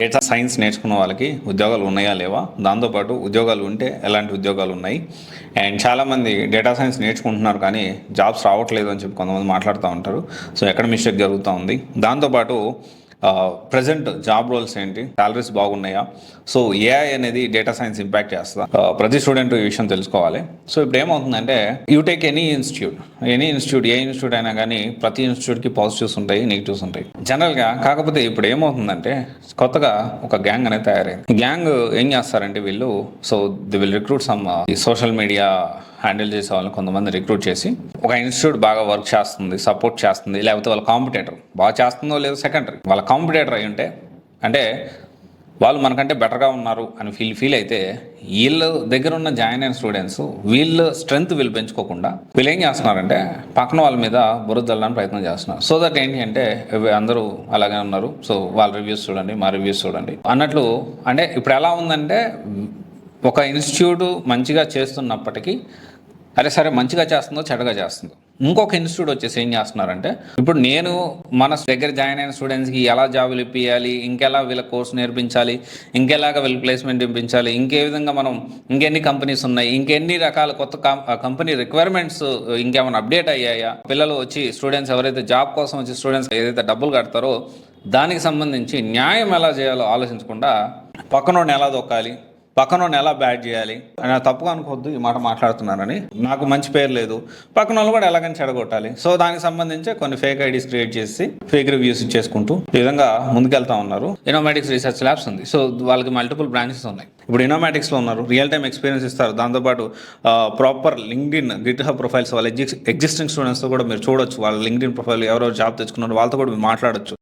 Data science నేర్చుకున్న వాళ్ళకి ఉద్యోగాలు ఉన్నాయా లేవా, దాంతోపాటు ఉద్యోగాలు ఉంటే ఎలాంటి ఉద్యోగాలు ఉన్నాయి, అండ్ చాలామంది డేటా సైన్స్ నేర్చుకుంటున్నారు కానీ జాబ్స్ రావట్లేదు అని చెప్పి కొంతమంది మాట్లాడుతూ ఉంటారు. సో ఎక్కడ మిస్టేక్ జరుగుతూ ఉంది, దాంతోపాటు ప్రజెంట్ జాబ్ రోల్స్ ఏంటి, సాలరీస్ బాగున్నాయా, సో ఏఐ అనేది డేటా సైన్స్ ఇంపాక్ట్ చేస్తుందా, ప్రతి స్టూడెంట్ ఈ విషయం తెలుసుకోవాలి. సో ఇప్పుడు ఏమవుతుందంటే you take any institute, A institute అయినా కానీ ప్రతి ఇన్స్టిట్యూట్కి పాజిటివ్స్ ఉంటాయి, నెగిటివ్స్ ఉంటాయి జనరల్గా. కాకపోతే ఇప్పుడు ఏమవుతుందంటే కొత్తగా ఒక గ్యాంగ్ అనేది తయారైంది. గ్యాంగ్ ఏం చేస్తారంటే వీళ్ళు, so the will recruit some social media handle చేసే వాళ్ళని కొంతమంది రిక్రూట్ చేసి ఒక ఇన్స్టిట్యూట్ బాగా వర్క్ చేస్తుంది, సపోర్ట్ చేస్తుంది, లేకపోతే వాళ్ళ కాంపిటేటర్ బాగా చేస్తుందో లేదో సెకండరీ, వాళ్ళ కాంపిటేటర్ అయి ఉంటే అంటే వాళ్ళు మనకంటే బెటర్గా ఉన్నారు అని ఫీల్ అయితే వీళ్ళ దగ్గర ఉన్న జాయిన్ అయిన స్టూడెంట్స్ వీళ్ళ స్ట్రెంగ్త్ వీళ్ళు పెంచుకోకుండా వీళ్ళు ఏం చేస్తున్నారంటే పక్కన వాళ్ళ మీద బురద జల్లడానికి ప్రయత్నం చేస్తున్నారు. సో దట్ ఏంటి అంటే అందరూ అలాగే ఉన్నారు, సో వాళ్ళ రివ్యూస్ చూడండి, మా రివ్యూస్ చూడండి అన్నట్లు. అంటే ఇప్పుడు ఎలా ఉందంటే ఒక ఇన్స్టిట్యూట్ మంచిగా చేస్తున్నప్పటికీ అరే సరే మంచిగా చేస్తుందో చెడ్డగా చేస్తుందో, ఇంకొక ఇన్స్టిట్యూట్ వచ్చేసి ఏం చేస్తున్నారంటే ఇప్పుడు నేను మన దగ్గర జాయిన్ అయిన స్టూడెంట్స్కి ఎలా జాబులు ఇప్పించాలి, ఇంకెలా వీళ్ళ కోర్సు నేర్పించాలి, ఇంకెలాగా వీళ్ళ ప్లేస్మెంట్ ఇప్పించాలి, ఇంకే విధంగా మనం ఇంకెన్ని కంపెనీస్ ఉన్నాయి, ఇంకెన్ని రకాల కొత్త కంపెనీ రిక్వైర్మెంట్స్ ఇంకేమైనా అప్డేట్ అయ్యాయా, పిల్లలు వచ్చి స్టూడెంట్స్ ఎవరైతే జాబ్ కోసం వచ్చి స్టూడెంట్స్ ఏదైతే డబ్బులు కడతారో దానికి సంబంధించి న్యాయం ఎలా చేయాలో ఆలోచించకుండా పక్కనోడిని ఎలా దొక్కాలి, పక్కన ఎలా బ్యాడ్ చేయాలి అని తప్పుగా అనుకోవద్దు, ఈ మాట మాట్లాడుతున్నానని, నాకు మంచి పేరు లేదు, పక్కన వాళ్ళు కూడా ఎలాగని చెడగొట్టాలి. సో దానికి సంబంధించి కొన్ని ఫేక్ ఐడీస్ క్రియేట్ చేసి ఫేక్ రివ్యూస్ ఇచ్చేసుకుంటూ ఈ విధంగా ముందుకెళ్తా ఉన్నారు. ఇన్నోమాటిక్స్ రీసెర్చ్ ల్యాబ్స్ ఉంది, సో వాళ్ళకి మల్టిపుల్ బ్రాంచెస్ ఉన్నాయి. ఇప్పుడు ఇన్నోమాటిక్స్లో ఉన్నారు, రియల్ టైమ్ ఎక్స్పీరియన్స్ ఇస్తారు, దాంతోపాటు ప్రాపర్ లింక్డ్ఇన్ గిట్హబ్ ప్రొఫైల్స్ వాళ్ళ ఎగ్జిస్టింగ్ స్టూడెంట్స్తో కూడా మీరు చూడొచ్చు, వాళ్ళ లింక్డ్ఇన్ ప్రొఫైల్ ఎవరెవరు జాబ్ తెచ్చుకున్నారు వాళ్ళతో కూడా మీరు మాట్లాడొచ్చు.